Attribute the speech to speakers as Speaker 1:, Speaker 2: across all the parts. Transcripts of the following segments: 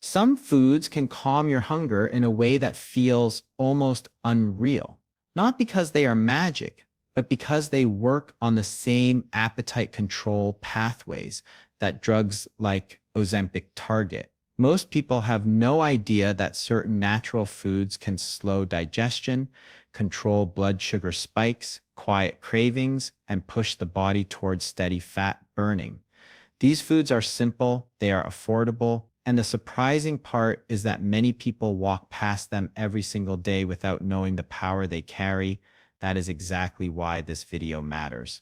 Speaker 1: Some foods can calm your hunger in a way that feels almost unreal, not because they are magic, but because they work on the same appetite control pathways that drugs like Ozempic target. Most people have no idea that certain natural foods can slow digestion, control blood sugar spikes, quiet cravings, and push the body towards steady fat burning. These foods are simple, they are affordable, and the surprising part is that many people walk past them every single day without knowing the power they carry. That is exactly why this video matters.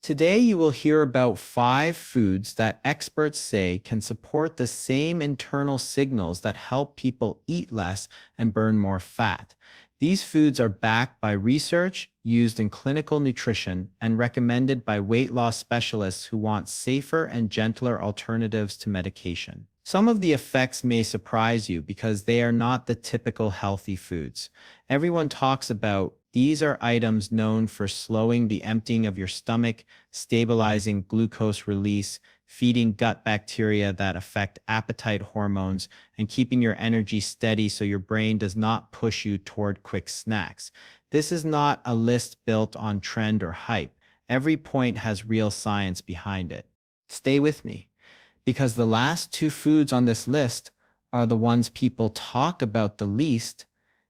Speaker 1: Today, you will hear about 5 foods that experts say can support the same internal signals that help people eat less and burn more fat. These foods are backed by research, used in clinical nutrition, and recommended by weight loss specialists who want safer and gentler alternatives to medication. Some of the effects may surprise you because they are not the typical healthy foods. Everyone talks about these are items known for slowing the emptying of your stomach, stabilizing glucose release, feeding gut bacteria that affect appetite hormones, and keeping your energy steady so your brain does not push you toward quick snacks. This is not a list built on trend or hype. Every point has real science behind it. Stay with me, because the last 2 foods on this list are the ones people talk about the least,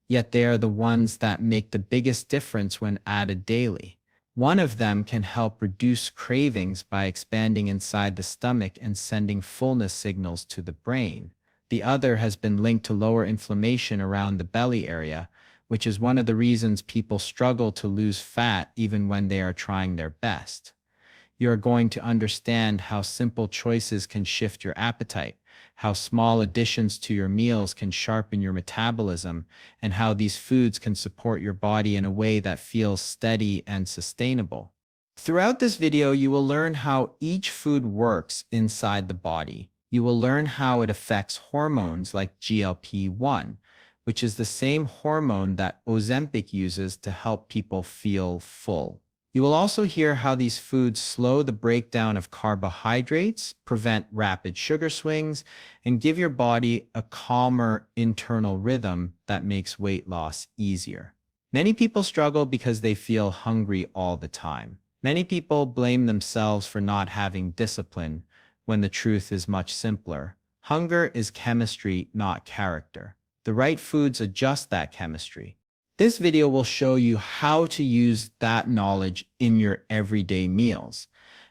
Speaker 1: yet they are the ones that make the biggest difference when added daily. One of them can help reduce cravings by expanding inside the stomach and sending fullness signals to the brain. The other has been linked to lower inflammation around the belly area, which is one of the reasons people struggle to lose fat even when they are trying their best. You are going to understand how simple choices can shift your appetite, how small additions to your meals can sharpen your metabolism, and how these foods can support your body in a way that feels steady and sustainable. Throughout this video, you will learn how each food works inside the body. You will learn how it affects hormones like GLP-1, which is the same hormone that Ozempic uses to help people feel full. You will also hear how these foods slow the breakdown of carbohydrates, prevent rapid sugar swings, and give your body a calmer internal rhythm that makes weight loss easier. Many people struggle because they feel hungry all the time. Many people blame themselves for not having discipline, when the truth is much simpler. Hunger is chemistry, not character. The right foods adjust that chemistry. This video will show you how to use that knowledge in your everyday meals,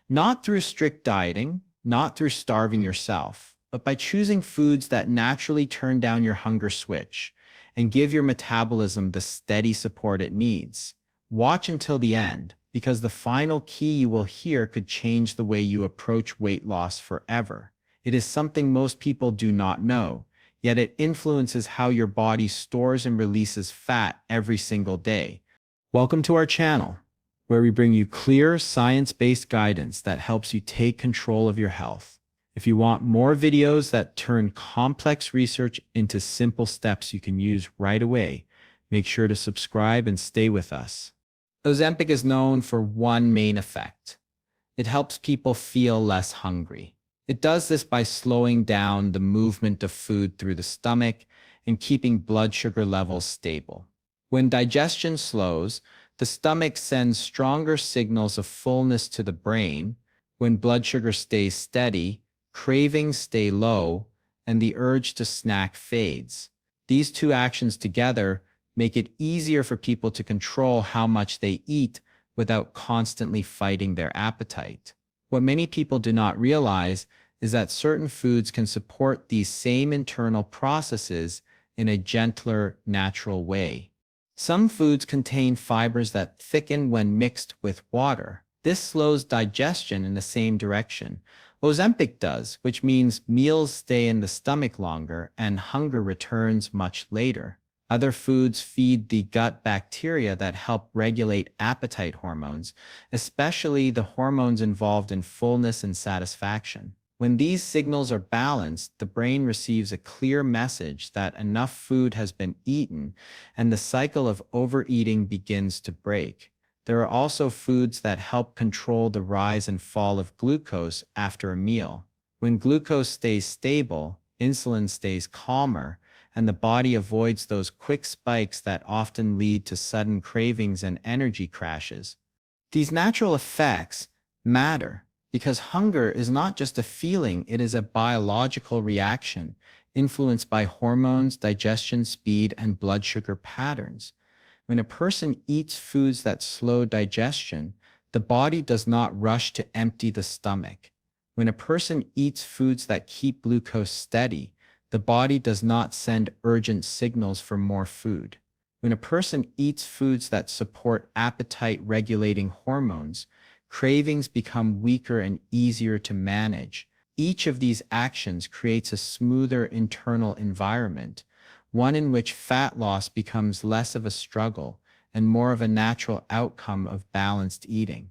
Speaker 1: not through strict dieting, not through starving yourself, but by choosing foods that naturally turn down your hunger switch and give your metabolism the steady support it needs. Watch until the end, because the final key you will hear could change the way you approach weight loss forever. It is something most people do not know, yet it influences how your body stores and releases fat every single day. Welcome to our channel, where we bring you clear, science-based guidance that helps you take control of your health. If you want more videos that turn complex research into simple steps you can use right away, make sure to subscribe and stay with us. Ozempic is known for one main effect. It helps people feel less hungry. It does this by slowing down the movement of food through the stomach and keeping blood sugar levels stable. When digestion slows, the stomach sends stronger signals of fullness to the brain. When blood sugar stays steady, cravings stay low, and the urge to snack fades. These 2 actions together make it easier for people to control how much they eat without constantly fighting their appetite. What many people do not realize is that certain foods can support these same internal processes in a gentler, natural way. Some foods contain fibers that thicken when mixed with water. This slows digestion in the same direction Ozempic does, which means meals stay in the stomach longer and hunger returns much later. Other foods feed the gut bacteria that help regulate appetite hormones, especially the hormones involved in fullness and satisfaction. When these signals are balanced, the brain receives a clear message that enough food has been eaten, and the cycle of overeating begins to break. There are also foods that help control the rise and fall of glucose after a meal. When glucose stays stable, insulin stays calmer, and the body avoids those quick spikes that often lead to sudden cravings and energy crashes. These natural effects matter because hunger is not just a feeling, it is a biological reaction influenced by hormones, digestion speed, and blood sugar patterns. When a person eats foods that slow digestion, the body does not rush to empty the stomach. When a person eats foods that keep glucose steady, the body does not send urgent signals for more food. When a person eats foods that support appetite-regulating hormones, cravings become weaker and easier to manage. Each of these actions creates a smoother internal environment, one in which fat loss becomes less of a struggle and more of a natural outcome of balanced eating.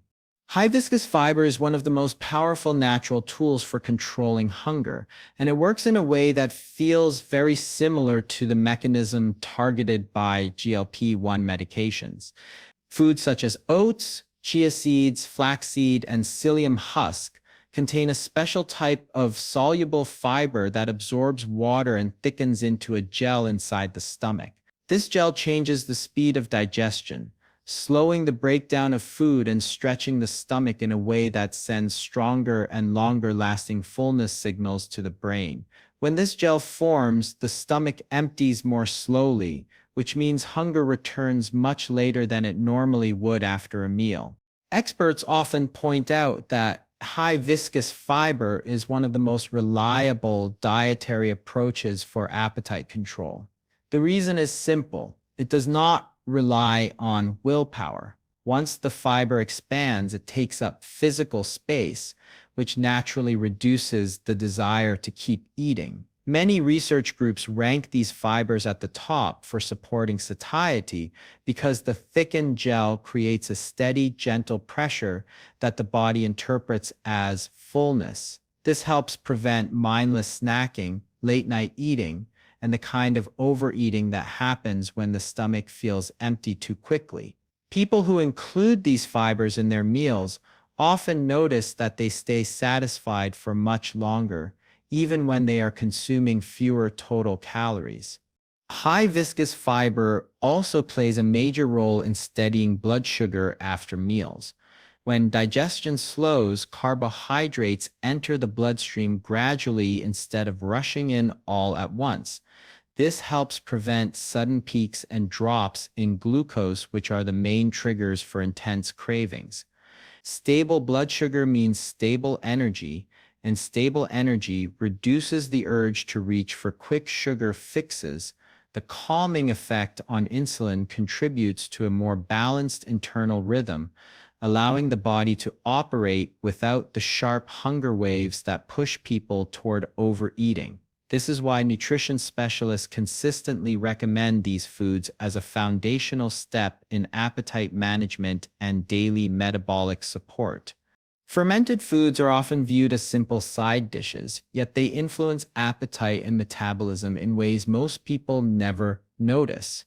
Speaker 1: High-viscous fiber is one of the most powerful natural tools for controlling hunger, and it works in a way that feels very similar to the mechanism targeted by GLP-1 medications. Foods such as oats, chia seeds, flaxseed, and psyllium husk contain a special type of soluble fiber that absorbs water and thickens into a gel inside the stomach. This gel changes the speed of digestion, slowing the breakdown of food and stretching the stomach in a way that sends stronger and longer-lasting fullness signals to the brain. When this gel forms, the stomach empties more slowly, which means hunger returns much later than it normally would after a meal. Experts often point out that high-viscous fiber is one of the most reliable dietary approaches for appetite control. The reason is simple. It does not rely on willpower. Once the fiber expands, it takes up physical space, which naturally reduces the desire to keep eating. Many research groups rank these fibers at the top for supporting satiety because the thickened gel creates a steady, gentle pressure that the body interprets as fullness. This helps prevent mindless snacking, late-night eating, and the kind of overeating that happens when the stomach feels empty too quickly. People who include these fibers in their meals often notice that they stay satisfied for much longer, even when they are consuming fewer total calories. High-viscous fiber also plays a major role in steadying blood sugar after meals. When digestion slows, carbohydrates enter the bloodstream gradually instead of rushing in all at once. This helps prevent sudden peaks and drops in glucose, which are the main triggers for intense cravings. Stable blood sugar means stable energy, and stable energy reduces the urge to reach for quick sugar fixes. The calming effect on insulin contributes to a more balanced internal rhythm, allowing the body to operate without the sharp hunger waves that push people toward overeating. This is why nutrition specialists consistently recommend these foods as a foundational step in appetite management and daily metabolic support. Fermented foods are often viewed as simple side dishes, yet they influence appetite and metabolism in ways most people never notice.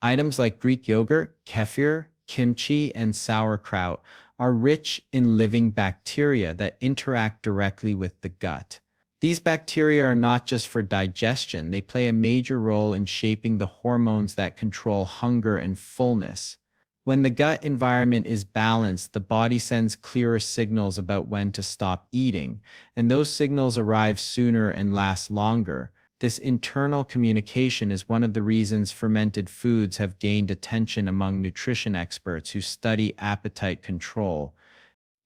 Speaker 1: Items like Greek yogurt, kefir, kimchi, and sauerkraut are rich in living bacteria that interact directly with the gut. These bacteria are not just for digestion, they play a major role in shaping the hormones that control hunger and fullness. When the gut environment is balanced, the body sends clearer signals about when to stop eating, and those signals arrive sooner and last longer. This internal communication is one of the reasons fermented foods have gained attention among nutrition experts who study appetite control.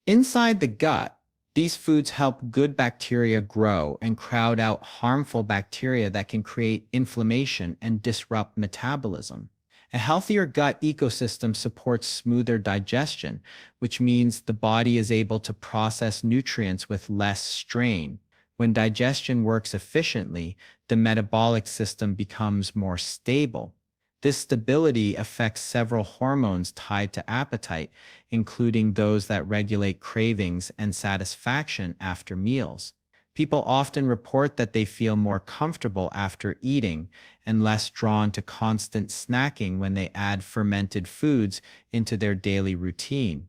Speaker 1: Inside the gut, these foods help good bacteria grow and crowd out harmful bacteria that can create inflammation and disrupt metabolism. A healthier gut ecosystem supports smoother digestion, which means the body is able to process nutrients with less strain. When digestion works efficiently, the metabolic system becomes more stable. This stability affects several hormones tied to appetite, including those that regulate cravings and satisfaction after meals. People often report that they feel more comfortable after eating and less drawn to constant snacking when they add fermented foods into their daily routine.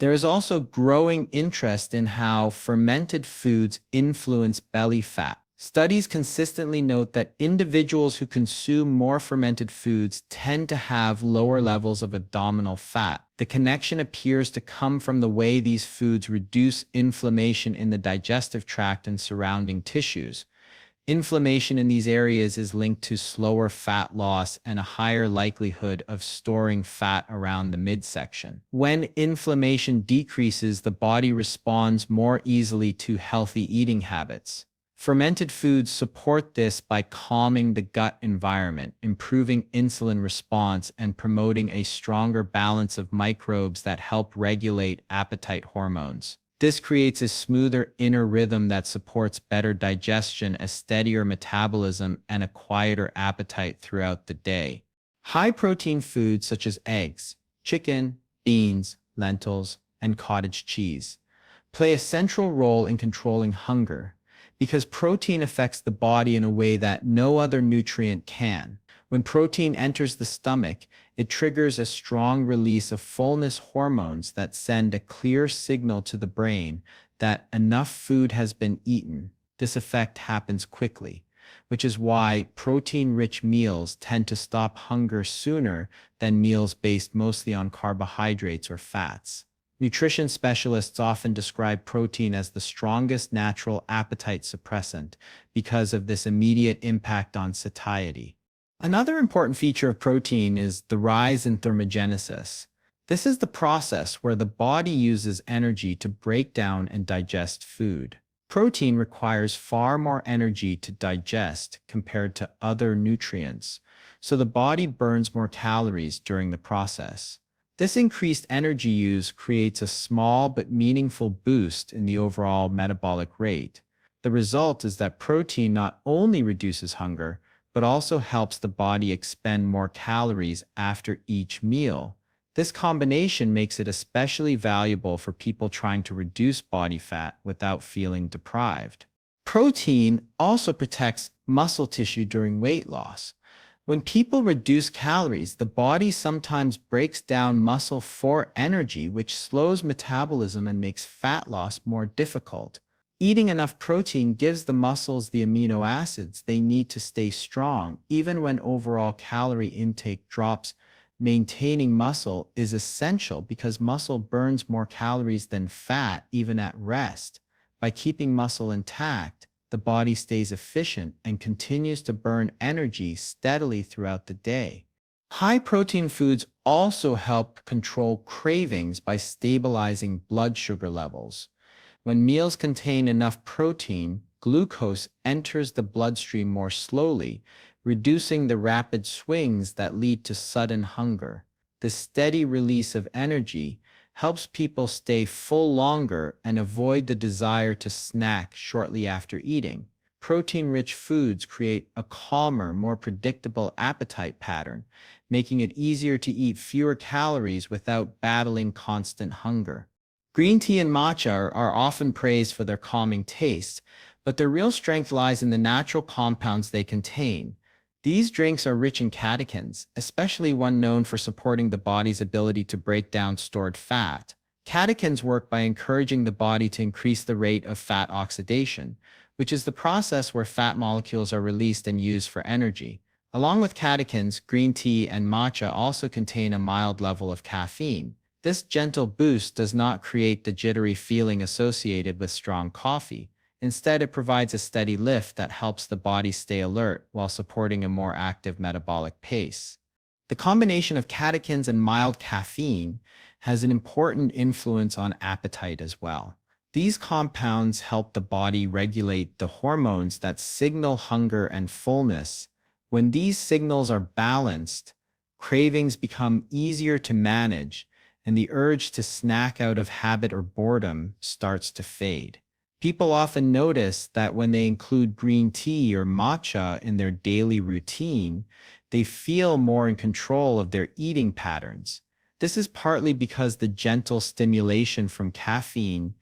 Speaker 1: There is also growing interest in how fermented foods influence belly fat. Studies consistently note that individuals who consume more fermented foods tend to have lower levels of abdominal fat. The connection appears to come from the way these foods reduce inflammation in the digestive tract and surrounding tissues. Inflammation in these areas is linked to slower fat loss and a higher likelihood of storing fat around the midsection. When inflammation decreases, the body responds more easily to healthy eating habits. Fermented foods support this by calming the gut environment, improving insulin response, and promoting a stronger balance of microbes that help regulate appetite hormones. This creates a smoother inner rhythm that supports better digestion, a steadier metabolism, and a quieter appetite throughout the day. High-protein foods such as eggs, chicken, beans, lentils, and cottage cheese play a central role in controlling hunger because protein affects the body in a way that no other nutrient can. When protein enters the stomach, it triggers a strong release of fullness hormones that send a clear signal to the brain that enough food has been eaten. This effect happens quickly, which is why protein-rich meals tend to stop hunger sooner than meals based mostly on carbohydrates or fats. Nutrition specialists often describe protein as the strongest natural appetite suppressant because of this immediate impact on satiety. Another important feature of protein is the rise in thermogenesis. This is the process where the body uses energy to break down and digest food. Protein requires far more energy to digest compared to other nutrients, so the body burns more calories during the process. This increased energy use creates a small but meaningful boost in the overall metabolic rate. The result is that protein not only reduces hunger, but also helps the body expend more calories after each meal. This combination makes it especially valuable for people trying to reduce body fat without feeling deprived. Protein also protects muscle tissue during weight loss. When people reduce calories, the body sometimes breaks down muscle for energy, which slows metabolism and makes fat loss more difficult. Eating enough protein gives the muscles the amino acids they need to stay strong, even when overall calorie intake drops. Maintaining muscle is essential because muscle burns more calories than fat even at rest. By keeping muscle intact, the body stays efficient and continues to burn energy steadily throughout the day. High-protein foods also help control cravings by stabilizing blood sugar levels. When meals contain enough protein, glucose enters the bloodstream more slowly, reducing the rapid swings that lead to sudden hunger. The steady release of energy helps people stay full longer and avoid the desire to snack shortly after eating. Protein-rich foods create a calmer, more predictable appetite pattern, making it easier to eat fewer calories without battling constant hunger. Green tea and matcha are often praised for their calming taste, but their real strength lies in the natural compounds they contain. These drinks are rich in catechins, especially one known for supporting the body's ability to break down stored fat. Catechins work by encouraging the body to increase the rate of fat oxidation, which is the process where fat molecules are released and used for energy. Along with catechins, green tea and matcha also contain a mild level of caffeine. This gentle boost does not create the jittery feeling associated with strong coffee. Instead, it provides a steady lift that helps the body stay alert while supporting a more active metabolic pace. The combination of catechins and mild caffeine has an important influence on appetite as well. These compounds help the body regulate the hormones that signal hunger and fullness. When these signals are balanced, cravings become easier to manage, and the urge to snack out of habit or boredom starts to fade. People often notice that when they include green tea or matcha in their daily routine, they feel more in control of their eating patterns. This is partly because the gentle stimulation from caffeine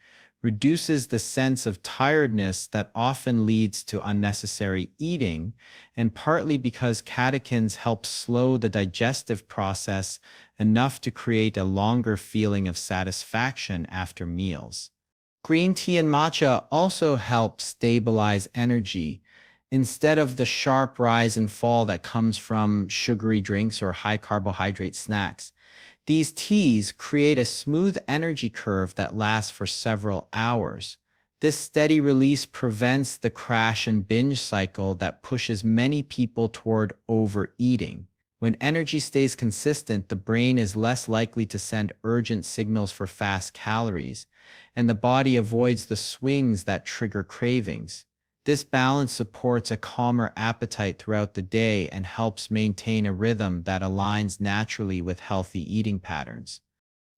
Speaker 1: reduces the sense of tiredness that often leads to unnecessary eating, and partly because catechins help slow the digestive process enough to create a longer feeling of satisfaction after meals. Green tea and matcha also help stabilize energy. instead of the sharp rise and fall that comes from sugary drinks or high carbohydrate snacks. These teas create a smooth energy curve that lasts for several hours. This steady release prevents the crash and binge cycle that pushes many people toward overeating. When energy stays consistent, the brain is less likely to send urgent signals for fast calories, and the body avoids the swings that trigger cravings. This balance supports a calmer appetite throughout the day and helps maintain a rhythm that aligns naturally with healthy eating patterns.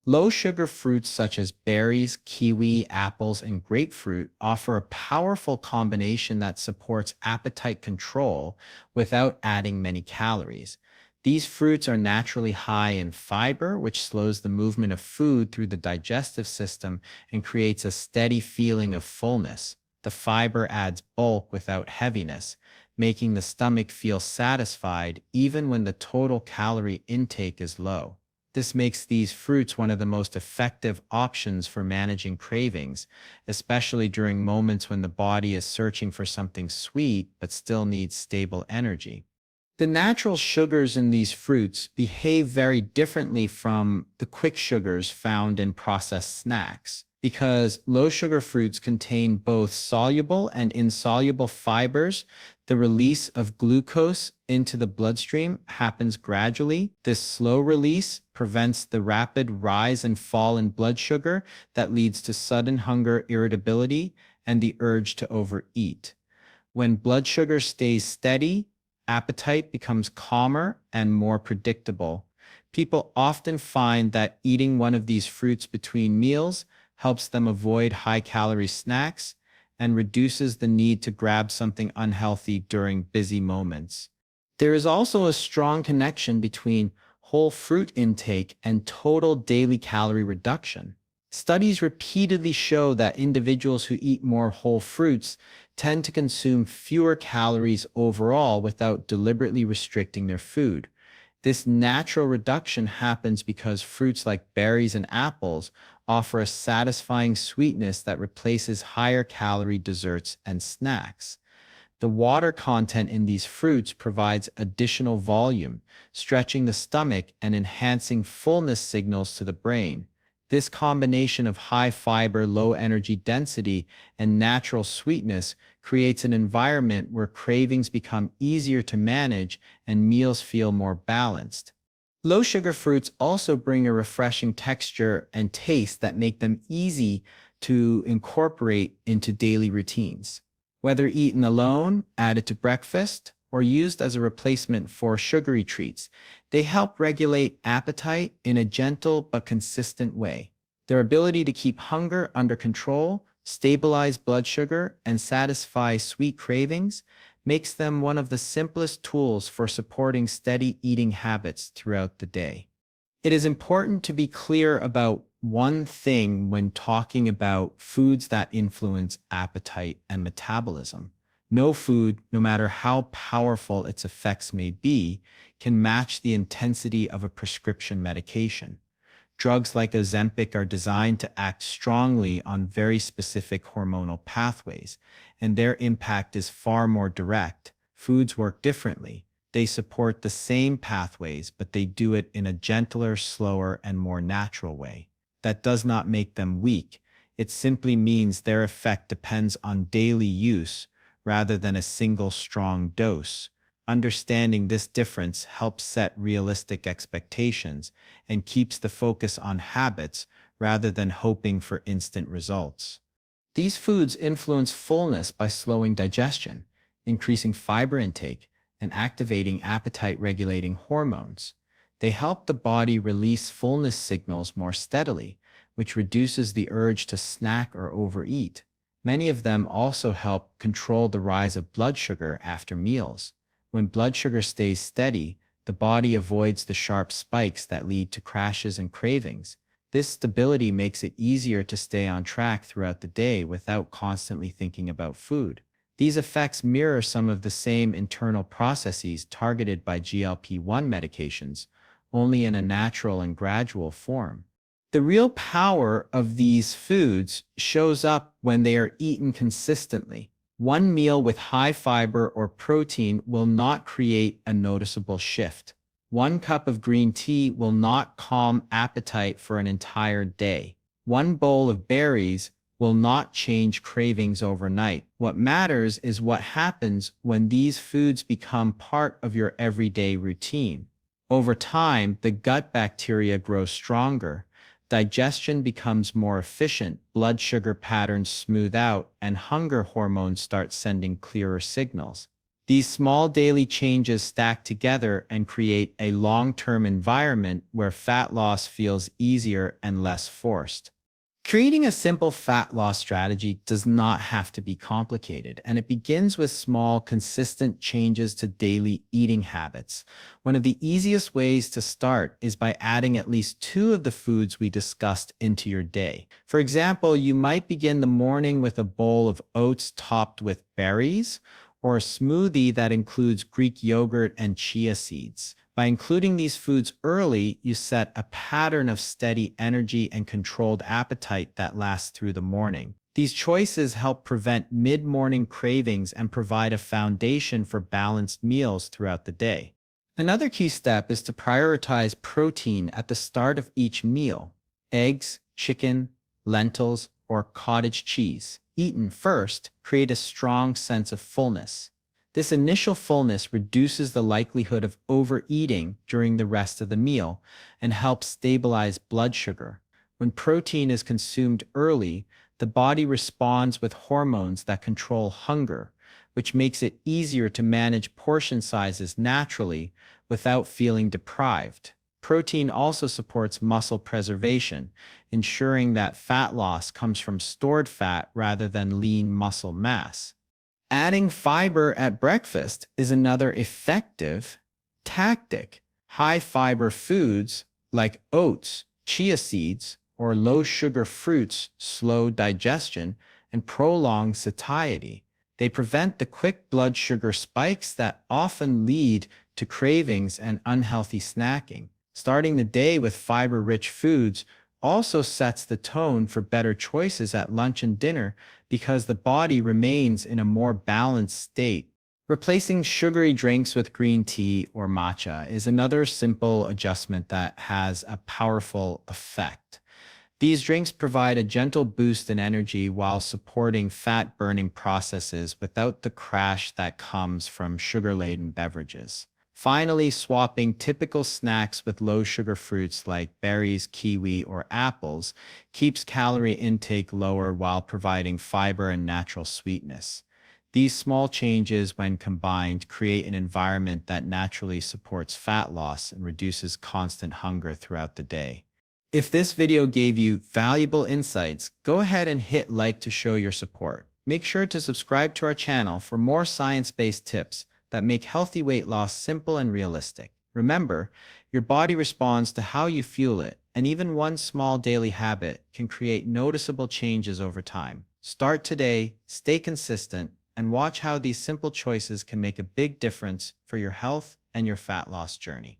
Speaker 1: Low-sugar fruits such as berries, kiwi, apples, and grapefruit offer a powerful combination that supports appetite control without adding many calories. These fruits are naturally high in fiber, which slows the movement of food through the digestive system and creates a steady feeling of fullness. The fiber adds bulk without heaviness, making the stomach feel satisfied even when the total calorie intake is low. This makes these fruits one of the most effective options for managing cravings, especially during moments when the body is searching for something sweet but still needs stable energy. The natural sugars in these fruits behave very differently from the quick sugars found in processed snacks, because low-sugar fruits contain both soluble and insoluble fibers. The release of glucose into the bloodstream happens gradually. This slow release prevents the rapid rise and fall in blood sugar that leads to sudden hunger, irritability, and the urge to overeat. When blood sugar stays steady, appetite becomes calmer and more predictable. People often find that eating one of these fruits between meals helps them avoid high-calorie snacks and reduces the need to grab something unhealthy during busy moments. There is also a strong connection between whole fruit intake and total daily calorie reduction. Studies repeatedly show that individuals who eat more whole fruits tend to consume fewer calories overall without deliberately restricting their food. This natural reduction happens because fruits like berries and apples offer a satisfying sweetness that replaces higher calorie desserts and snacks. The water content in these fruits provides additional volume, stretching the stomach and enhancing fullness signals to the brain. This combination of high fiber, low energy density, and natural sweetness creates an environment where cravings become easier to manage and meals feel more balanced. Low sugar fruits also bring a refreshing texture and taste that make them easy to incorporate into daily routines. Whether eaten alone, added to breakfast, or used as a replacement for sugary treats, they help regulate appetite in a gentle but consistent way. Their ability to keep hunger under control, stabilize blood sugar, and satisfy sweet cravings makes them one of the simplest tools for supporting steady eating habits throughout the day. It is important to be clear about one thing when talking about foods that influence appetite and metabolism. No food, no matter how powerful its effects may be, can match the intensity of a prescription medication. Drugs like Ozempic are designed to act strongly on very specific hormonal pathways, and their impact is far more direct. Foods work differently. They support the same pathways, but they do it in a gentler, slower, and more natural way. That does not make them weak. It simply means their effect depends on daily use rather than a single strong dose. Understanding this difference helps set realistic expectations and keeps the focus on habits rather than hoping for instant results. These foods influence fullness by slowing digestion, increasing fiber intake, and activating appetite-regulating hormones. They help the body release fullness signals more steadily, which reduces the urge to snack or overeat. Many of them also help control the rise of blood sugar after meals. When blood sugar stays steady, the body avoids the sharp spikes that lead to crashes and cravings. This stability makes it easier to stay on track throughout the day without constantly thinking about food. These effects mirror some of the same internal processes targeted by GLP-1 medications, only in a natural and gradual form. The real power of these foods shows up when they are eaten consistently. One meal with high fiber or protein will not create a noticeable shift. One cup of green tea will not calm appetite for an entire day. One bowl of berries will not change cravings overnight. What matters is what happens when these foods become part of your everyday routine. Over time, the gut bacteria grows stronger, digestion becomes more efficient, blood sugar patterns smooth out, and hunger hormones start sending clearer signals. These small daily changes stack together and create a long-term environment where fat loss feels easier and less forced. Creating a simple fat loss strategy does not have to be complicated, and it begins with small, consistent changes to daily eating habits. One of the easiest ways to start is by adding at least 2 of the foods we discussed into your day. For example, you might begin the morning with a bowl of oats topped with berries, or a smoothie that includes Greek yogurt and chia seeds. By including these foods early, you set a pattern of steady energy and controlled appetite that lasts through the morning. These choices help prevent mid-morning cravings and provide a foundation for balanced meals throughout the day. Another key step is to prioritize protein at the start of each meal. Eggs, chicken, lentils, or cottage cheese, eaten first, create a strong sense of fullness. This initial fullness reduces the likelihood of overeating during the rest of the meal and helps stabilize blood sugar. When protein is consumed early, the body responds with hormones that control hunger, which makes it easier to manage portion sizes naturally without feeling deprived. Protein also supports muscle preservation, ensuring that fat loss comes from stored fat rather than lean muscle mass. Adding fiber at breakfast is another effective tactic. High-fiber foods like oats, chia seeds, or low-sugar fruits slow digestion and prolong satiety. They prevent the quick blood sugar spikes that often lead to cravings and unhealthy snacking. Starting the day with fiber-rich foods also sets the tone for better choices at lunch and dinner because the body remains in a more balanced state. Replacing sugary drinks with green tea or matcha is another simple adjustment that has a powerful effect. These drinks provide a gentle boost in energy while supporting fat-burning processes without the crash that comes from sugar-laden beverages. Finally, swapping typical snacks with low-sugar fruits like berries, kiwi, or apples keeps calorie intake lower while providing fiber and natural sweetness. These small changes, when combined, create an environment that naturally supports fat loss and reduces constant hunger throughout the day. If this video gave you valuable insights, go ahead and hit like to show your support. Make sure to subscribe to our channel for more science-based tips that make healthy weight loss simple and realistic. Remember, your body responds to how you fuel it, and even one small daily habit can create noticeable changes over time. Start today, stay consistent, and watch how these simple choices can make a big difference for your health and your fat loss journey.